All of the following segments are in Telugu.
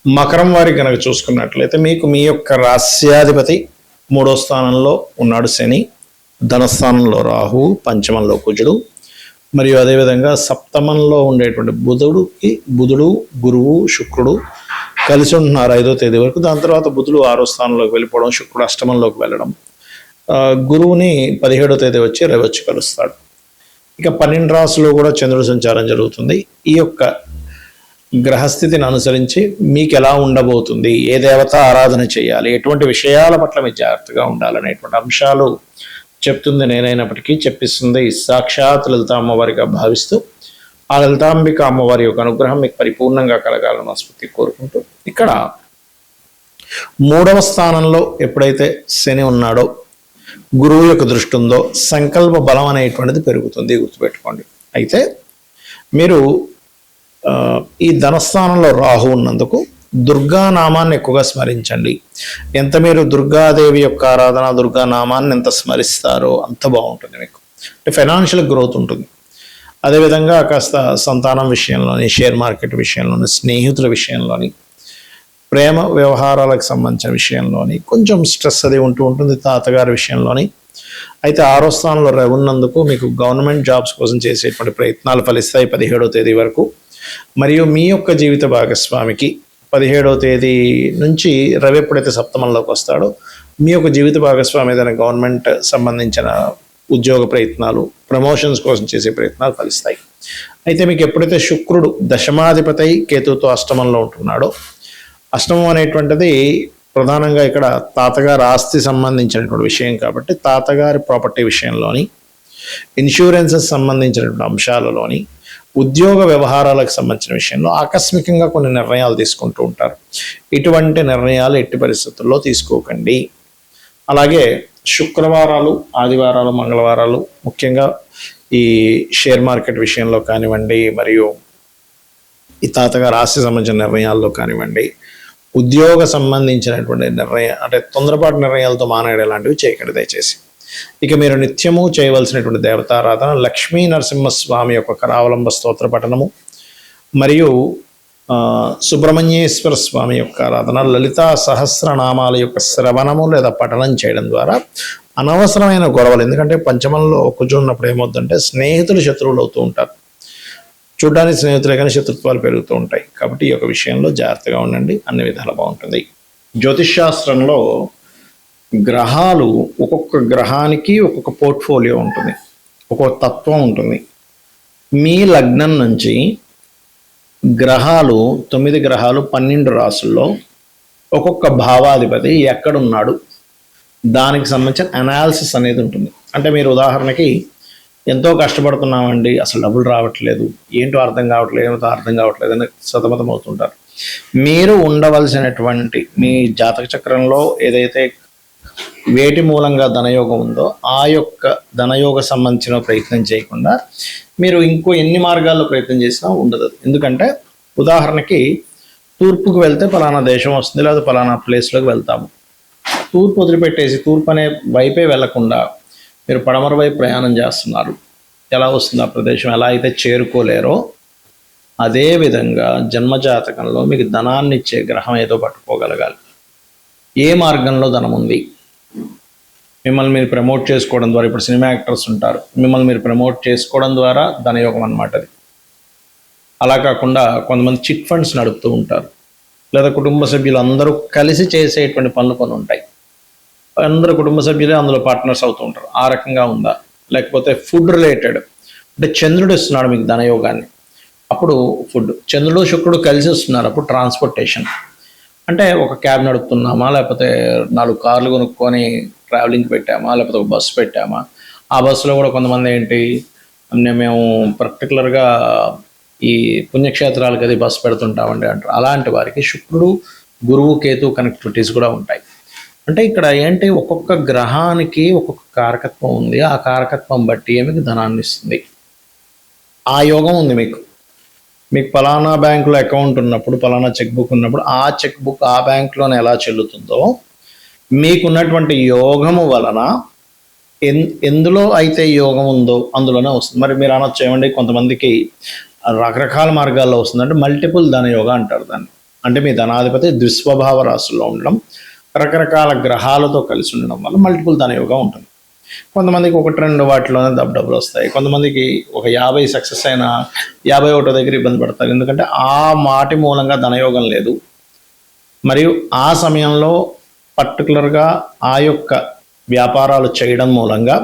మకరం వారికి కనుక చూసుకున్నట్లయితే మీకు మీ యొక్క రాస్యాధిపతి 3వ స్థానంలో ఉన్నాడు శని, ధనస్థానంలో రాహు, పంచమంలో కుజుడు, మరియు అదేవిధంగా సప్తమంలో ఉండేటువంటి బుధుడు గురువు శుక్రుడు కలిసి ఉంటున్నారు 5వ తేదీ వరకు. దాని తర్వాత బుధుడు 6వ స్థానంలోకి వెళ్ళిపోవడం, శుక్రుడు అష్టమంలోకి వెళ్ళడం, గురువుని 17వ తేదీ వచ్చి రవి వచ్చి కలుస్తాడు. ఇక 12 రాశుల్లో కూడా చంద్రుడు సంచారం జరుగుతుంది. ఈ యొక్క గ్రహస్థితిని అనుసరించి మీకు ఎలా ఉండబోతుంది, ఏ దేవత ఆరాధన చేయాలి, ఎటువంటి విషయాల పట్ల మీరు జాగ్రత్తగా ఉండాలనేటువంటి అంశాలు చెప్తుంది నేనైనప్పటికీ చెప్పిస్తుంది సాక్షాత్ లలిత అమ్మవారిగా భావిస్తూ ఆ లలితాంబిక అమ్మవారి యొక్క అనుగ్రహం మీకు పరిపూర్ణంగా కలగాలని మనస్ఫూర్తి కోరుకుంటూ, ఇక్కడ 3వ స్థానంలో ఎప్పుడైతే శని ఉన్నాడో, గురువు యొక్క దృష్టి ఉందో, సంకల్ప బలం అనేటువంటిది పెరుగుతుంది, గుర్తుపెట్టుకోండి. అయితే మీరు ఈ ధనస్థానంలో రాహు ఉన్నందుకు దుర్గా నామాన్ని ఎక్కువగా స్మరించండి. ఎంత మీరు దుర్గాదేవి యొక్క ఆరాధన, దుర్గా నామాన్ని ఎంత స్మరిస్తారో అంత బాగుంటుంది మీకు. అంటే ఫైనాన్షియల్ గ్రోత్ ఉంటుంది. అదేవిధంగా కాస్త సంతానం విషయంలోని, షేర్ మార్కెట్ విషయంలోని, స్నేహితుల విషయంలోని, ప్రేమ వ్యవహారాలకు సంబంధించిన విషయంలోని కొంచెం స్ట్రెస్ అది ఉంటూ ఉంటుంది, తాతగారి విషయంలోని. అయితే 6వ స్థానంలో రవి ఉన్నందుకు మీకు గవర్నమెంట్ జాబ్స్ కోసం చేసేటువంటి ప్రయత్నాలు ఫలిస్తాయి 17వ తేదీ వరకు. మరియు మీ యొక్క జీవిత భాగస్వామికి 17వ తేదీ నుంచి రవి ఎప్పుడైతే సప్తమంలోకి వస్తాడో, మీ యొక్క జీవిత భాగస్వామి ఏదైనా గవర్నమెంట్ సంబంధించిన ఉద్యోగ ప్రయత్నాలు, ప్రమోషన్స్ కోసం చేసే ప్రయత్నాలు ఫలిస్తాయి. అయితే మీకు ఎప్పుడైతే శుక్రుడు దశమాధిపతి కేతువుతో అష్టమంలో ఉంటున్నాడో, అష్టమం అనేటువంటిది ప్రధానంగా ఇక్కడ తాతగారి ఆస్తి సంబంధించినటువంటి విషయం కాబట్టి తాతగారి ప్రాపర్టీ విషయంలోని, ఇన్సూరెన్సెస్ సంబంధించినటువంటి అంశాలలోని, ఉద్యోగ వ్యవహారాలకు సంబంధించిన విషయంలో ఆకస్మికంగా కొన్ని నిర్ణయాలు తీసుకుంటూ ఉంటారు. ఇటువంటి నిర్ణయాలు ఎట్టి పరిస్థితుల్లో తీసుకోకండి. అలాగే శుక్రవారాలు, ఆదివారాలు, మంగళవారాలు ముఖ్యంగా ఈ షేర్ మార్కెట్ విషయంలో కానివ్వండి, మరియు ఈ తాతగారు ఆస్తి సంబంధించిన నిర్ణయాల్లో కానివ్వండి, ఉద్యోగ సంబంధించినటువంటి అంటే తొందరపాటు నిర్ణయాలతో మానేయడం లాంటివి చేయకండి దయచేసి. ఇక మీరు నిత్యము చేయవలసినటువంటి దేవతారాధన లక్ష్మీ నరసింహస్వామి యొక్క కరావలంబ స్తోత్ర పఠనము, మరియు సుబ్రహ్మణ్యేశ్వర స్వామి యొక్క ఆరాధన, లలితా సహస్రనామాల యొక్క శ్రవణము లేదా పఠనం చేయడం ద్వారా అనవసరమైన గొడవలు, ఎందుకంటే పంచమంలో కుజుడు ఉన్నప్పుడు ఏమవుతుందంటే స్నేహితులు శత్రువులు అవుతూ ఉంటారు. చూడ్డానికి స్నేహితులే కానీ శత్రుత్వాలు పెరుగుతూ ఉంటాయి. కాబట్టి ఈ యొక్క విషయంలో జాగ్రత్తగా ఉండండి, అన్ని విధాలు బాగుంటుంది. జ్యోతిష్ శాస్త్రంలో గ్రహాలు, ఒక్కొక్క గ్రహానికి ఒక్కొక్క పోర్ట్ఫోలియో ఉంటుంది, ఒక్కొక్క తత్వం ఉంటుంది. మీ లగ్నం నుంచి గ్రహాలు 9 గ్రహాలు 12 రాసుల్లో ఒక్కొక్క భావాధిపతి ఎక్కడున్నాడు దానికి సంబంధించిన అనాలిసిస్ అనేది ఉంటుంది. అంటే మీరు ఉదాహరణకి ఎంతో కష్టపడుతున్నామండి, అసలు డబ్బులు రావట్లేదు, ఏంటో అర్థం కావట్లేదు అని సతమతం అవుతుంటారు. మీరు ఉండవలసినటువంటి మీ జాతక చక్రంలో ఏదైతే వేటి మూలంగా ధనయోగం ఉందో ఆ యొక్క ధనయోగ సంబంధించిన ప్రయత్నం చేయకుండా మీరు ఇంకో ఎన్ని మార్గాల్లో ప్రయత్నం చేసినా ఉండదు. ఎందుకంటే ఉదాహరణకి తూర్పుకు వెళ్తే పలానా దేశం వస్తుంది, లేదా పలానా ప్లేస్లోకి వెళ్తాము. తూర్పు వదిలిపెట్టేసి తూర్పు అనే వైపే వెళ్లకుండా మీరు పడమర వైపు ప్రయాణం చేస్తున్నారు. ఎలా వస్తుంది ఆ ప్రదేశం, ఎలా అయితే చేరుకోలేరో అదేవిధంగా జన్మజాతకంలో మీకు ధనాన్ని ఇచ్చే గ్రహం ఏదో పట్టుకోగలగాలి. ఏ మార్గంలో ధనం ఉంది, మిమ్మల్ని మీరు ప్రమోట్ చేసుకోవడం ద్వారా, ఇప్పుడు సినిమా యాక్టర్స్ ఉంటారు, మిమ్మల్ని మీరు ప్రమోట్ చేసుకోవడం ద్వారా ధనయోగం అన్నమాట అది. అలా కాకుండా కొంతమంది చిట్ ఫండ్స్ నడుపుతూ ఉంటారు, లేదా కుటుంబ సభ్యులు అందరూ కలిసి చేసేటువంటి పనులు కొన్ని ఉంటాయి, అందరూ కుటుంబ సభ్యులే అందులో పార్ట్నర్స్ అవుతూ ఉంటారు. ఆ రకంగా ఉందా? లేకపోతే ఫుడ్ రిలేటెడ్, అంటే చంద్రుడు ఇస్తున్నాడు మీకు ధనయోగాన్ని, అప్పుడు ఫుడ్, చంద్రుడు శుక్రుడు కలిసి వస్తున్నారు, అప్పుడు ట్రాన్స్పోర్టేషన్, అంటే ఒక క్యాబ్ నడుపుతున్నామా, లేకపోతే 4 కార్లు కొనుక్కొని ట్రావెలింగ్కి పెట్టామా, లేకపోతే ఒక బస్సు పెట్టామా. ఆ బస్సులో కూడా కొంతమంది ఏంటి, మేము పర్టికులర్గా ఈ పుణ్యక్షేత్రాలకి అది బస్సు పెడుతుంటామండి అంటారు. అలాంటి వారికి శుక్రుడు, గురువు, కేతు కనెక్టివిటీస్ కూడా ఉంటాయి. అంటే ఇక్కడ ఏంటి, ఒక్కొక్క గ్రహానికి ఒక్కొక్క కారకత్వం ఉంది, ఆ కారకత్వం బట్టి మీకు ధనాన్ని ఇస్తుంది. ఆ యోగం ఉంది మీకు పలానా బ్యాంకులో అకౌంట్ ఉన్నప్పుడు, పలానా చెక్ బుక్ ఉన్నప్పుడు ఆ చెక్ బుక్ ఆ బ్యాంకులోనే ఎలా చెల్లుతుందో మీకున్నటువంటి యోగము వలన ఎందులో అయితే యోగం ఉందో అందులోనే వస్తుంది. మరి మీరు అనొచ్చు, ఏమండి కొంతమందికి రకరకాల మార్గాల్లో వస్తుంది అంటే మల్టిపుల్ ధన యోగా అంటారు దాన్ని. అంటే మీ ధనాధిపతి ద్విస్వభావ రాశుల్లో ఉండడం, రకరకాల గ్రహాలతో కలిసి ఉండడం వల్ల మల్టిపుల్ ధనయోగం ఉంటుంది. కొంతమందికి 1-2 వాటిలోనే డబ్బులు వస్తాయి. కొంతమందికి ఒక 50 సక్సెస్ అయినా 51 దగ్గర ఇబ్బంది పడతారు. ఎందుకంటే ఆ మాటి మూలంగా ధనయోగం లేదు. మరియు ఆ సమయంలో పర్టికులర్గా ఆ యొక్క వ్యాపారాలు చేయడం మూలంగా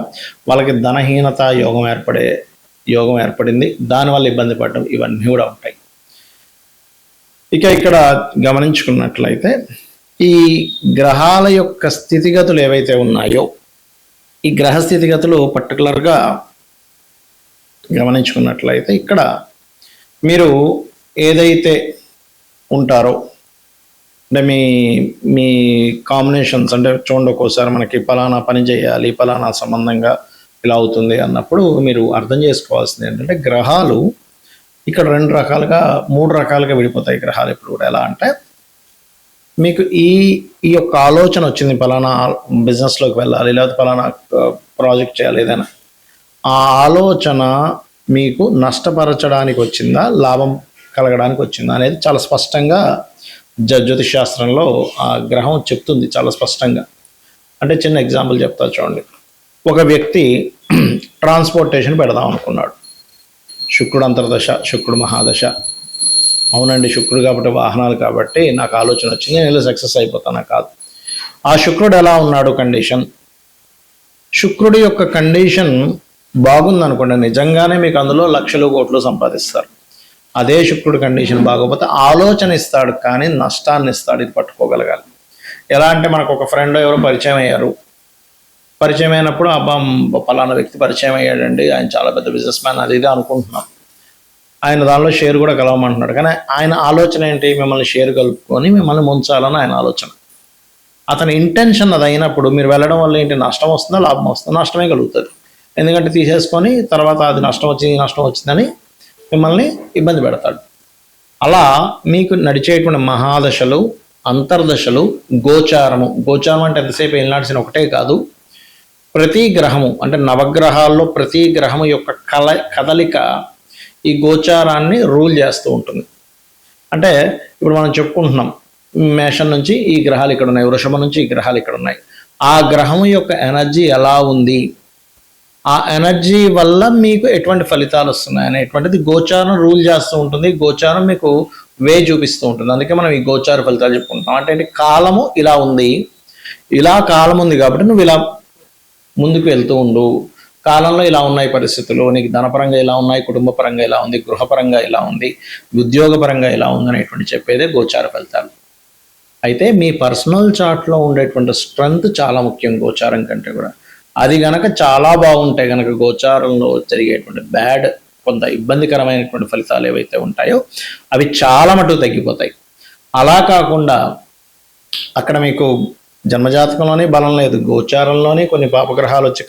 వాళ్ళకి ధనహీనత యోగం ఏర్పడింది. దానివల్ల ఇబ్బంది పడడం ఇవన్నీ కూడా ఉంటాయి. ఇక ఇక్కడ గమనించుకున్నట్లయితే ఈ గ్రహాల యొక్క స్థితిగతులు ఏవైతే ఉన్నాయో, ఈ గ్రహ స్థితిగతులు పర్టికులర్గా గమనించుకున్నట్లయితే ఇక్కడ మీరు ఏదైతే ఉంటారో అంటే మీ కాంబినేషన్స్ అంటే చూడండి, ఒక్కోసారి మనకి పలానా పని చేయాలి, పలానా సంబంధంగా ఇలా అవుతుంది అన్నప్పుడు మీరు అర్థం చేసుకోవాల్సింది ఏంటంటే గ్రహాలు ఇక్కడ 3 రకాలుగా విడిపోతాయి గ్రహాలు. ఇప్పుడు కూడా ఎలా అంటే మీకు ఈ యొక్క ఆలోచన వచ్చింది, పలానా బిజినెస్లోకి వెళ్ళాలి, లేకపోతే పలానా ప్రాజెక్ట్ చేయాలి, ఏదైనా ఆ ఆలోచన మీకు నష్టపరచడానికి వచ్చిందా, లాభం కలగడానికి వచ్చిందా అనేది చాలా స్పష్టంగా జ్యోతిష్ శాస్త్రంలో ఆ గ్రహం చెప్తుంది చాలా స్పష్టంగా. అంటే చిన్న ఎగ్జాంపుల్ చెప్తా చూడండి. ఒక వ్యక్తి ట్రాన్స్పోర్టేషన్ పెడదాం అనుకున్నాడు. శుక్రుడు అంతర్దశ, శుక్రుడు మహాదశ. అవునండి, శుక్రుడు కాబట్టి వాహనాలు కాబట్టి నాకు ఆలోచన వచ్చింది, నేను సక్సెస్ అయిపోతానా? కాదు. ఆ శుక్రుడు ఎలా ఉన్నాడు కండిషన్, శుక్రుడి యొక్క కండిషన్ బాగుందనుకోండి, నిజంగానే మీకు అందులో లక్షలు కోట్లు సంపాదిస్తారు. అదే శుక్రుడి కండిషన్ బాగోపోతే ఆలోచన ఇస్తాడు కానీ నష్టాన్ని ఇస్తాడు. ఇది పట్టుకోగలగాలి. ఎలా అంటే మనకు ఒక ఫ్రెండ్ ఎవరో పరిచయం అయ్యారు. పరిచయం అయినప్పుడు అబ్బా పలానా వ్యక్తి పరిచయం అయ్యాడండి, ఆయన చాలా పెద్ద బిజినెస్ మ్యాన్, అది ఇది అనుకుంటున్నాం. ఆయన దానిలో షేర్ కూడా కలవమంటున్నాడు. కానీ ఆయన ఆలోచన ఏంటి, మిమ్మల్ని షేర్ కలుపుకొని మిమ్మల్ని ముంచాలని ఆయన ఆలోచన. అతని ఇంటెన్షన్ అది అయినప్పుడు మీరు వెళ్ళడం వల్ల ఏంటి, నష్టం వస్తుందా లాభం వస్తుందా? నష్టమే కలుగుతుంది. ఎందుకంటే తీసేసుకొని తర్వాత అది నష్టం వచ్చిందని మిమ్మల్ని ఇబ్బంది పెడతాడు. అలా మీకు నడిచేటువంటి మహాదశలు, అంతర్దశలు, గోచారం అంటే ఎంతసేపు వెళ్ళాల్సిన ఒకటే కాదు, ప్రతి గ్రహము అంటే నవగ్రహాల్లో ప్రతి గ్రహము యొక్క కదలిక ఈ గోచారాన్ని రూల్ చేస్తూ ఉంటుంది. అంటే ఇప్పుడు మనం చెప్పుకుంటున్నాం, మేషం నుంచి ఈ గ్రహాలు ఇక్కడ ఉన్నాయి, వృషభం నుంచి ఈ గ్రహాలు ఇక్కడ ఉన్నాయి. ఆ గ్రహం యొక్క ఎనర్జీ ఎలా ఉంది, ఆ ఎనర్జీ వల్ల మీకు ఎటువంటి ఫలితాలు వస్తున్నాయి అనేటువంటిది గోచారం రూల్ చేస్తూ ఉంటుంది. గోచారం మీకు చూపిస్తూ ఉంటుంది. అందుకే మనం ఈ గోచార ఫలితాలు చెప్పుకుంటాం. అంటే కాలము ఇలా ఉంది, కాలం ఉంది కాబట్టి నువ్వు ఇలా ముందుకు వెళ్తూ ఉండు, కాలంలో ఇలా ఉన్నాయి పరిస్థితులు, నీకు ధనపరంగా ఇలా ఉన్నాయి, కుటుంబ పరంగా ఇలా ఉంది, గృహపరంగా ఇలా ఉంది, ఉద్యోగపరంగా ఇలా ఉంది అనేటువంటి చెప్పేదే గోచార ఫలితాలు. అయితే మీ పర్సనల్ చార్ట్లో ఉండేటువంటి స్ట్రెంగ్త్ చాలా ముఖ్యం గోచారం కంటే కూడా. అది గనక చాలా బాగుంటే గనక గోచారంలో జరిగేటువంటి కొంత ఇబ్బందికరమైనటువంటి ఫలితాలు ఏవైతే ఉంటాయో అవి చాలా మటుకు తగ్గిపోతాయి. అలా కాకుండా అక్కడ మీకు జన్మజాతకంలోనే బలం లేదు, గోచారంలోనే కొన్ని పాపగ్రహాలు వచ్చి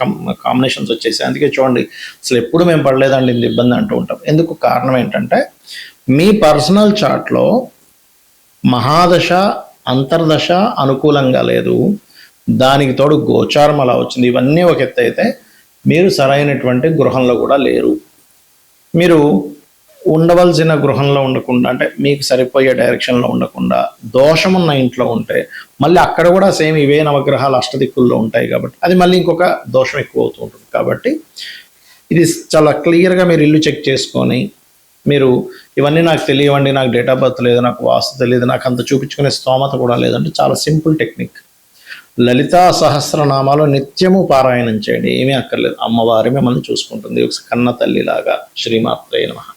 కాంబినేషన్స్ వచ్చేసాయి. అందుకే చూడండి, అసలు ఎప్పుడు మేము పడలేదండి ఇంత ఇబ్బంది అంటూ ఉంటాం. ఎందుకు కారణం ఏంటంటే మీ పర్సనల్ చార్ట్లో మహాదశ, అంతర్దశ అనుకూలంగా లేదు, దానికి తోడు గోచారం అలా వచ్చింది. ఇవన్నీ ఒక ఎత్తు అయితే మీరు సరైనటువంటి గృహంలో కూడా లేరు. మీరు ఉండవలసిన గృహంలో ఉండకుండా, అంటే మీకు సరిపోయే డైరెక్షన్లో ఉండకుండా దోషమున్న ఇంట్లో ఉంటే మళ్ళీ అక్కడ కూడా సేమ్ ఇవే నవగ్రహాలు అష్టదిక్కుల్లో ఉంటాయి కాబట్టి అది మళ్ళీ ఇంకొక దోషం ఎక్కువ అవుతూ ఉంటుంది. కాబట్టి ఇది చాలా క్లియర్గా మీరు ఇల్లు చెక్ చేసుకొని, మీరు ఇవన్నీ నాకు తెలియవండి, నాకు డేట్ ఆఫ్ బర్త్ లేదు, నాకు వాస్తు తెలియదు, నాకు అంత చూపించుకునే స్తోమత కూడా లేదంటే చాలా సింపుల్ టెక్నిక్. లలితా సహస్రనామాలు నిత్యము పారాయణం చేయండి, ఏమీ అక్కర్లేదు. అమ్మవారి మిమ్మల్ని చూసుకుంటుంది, ఒక కన్న తల్లిలాగా. శ్రీమాత్రే నమః.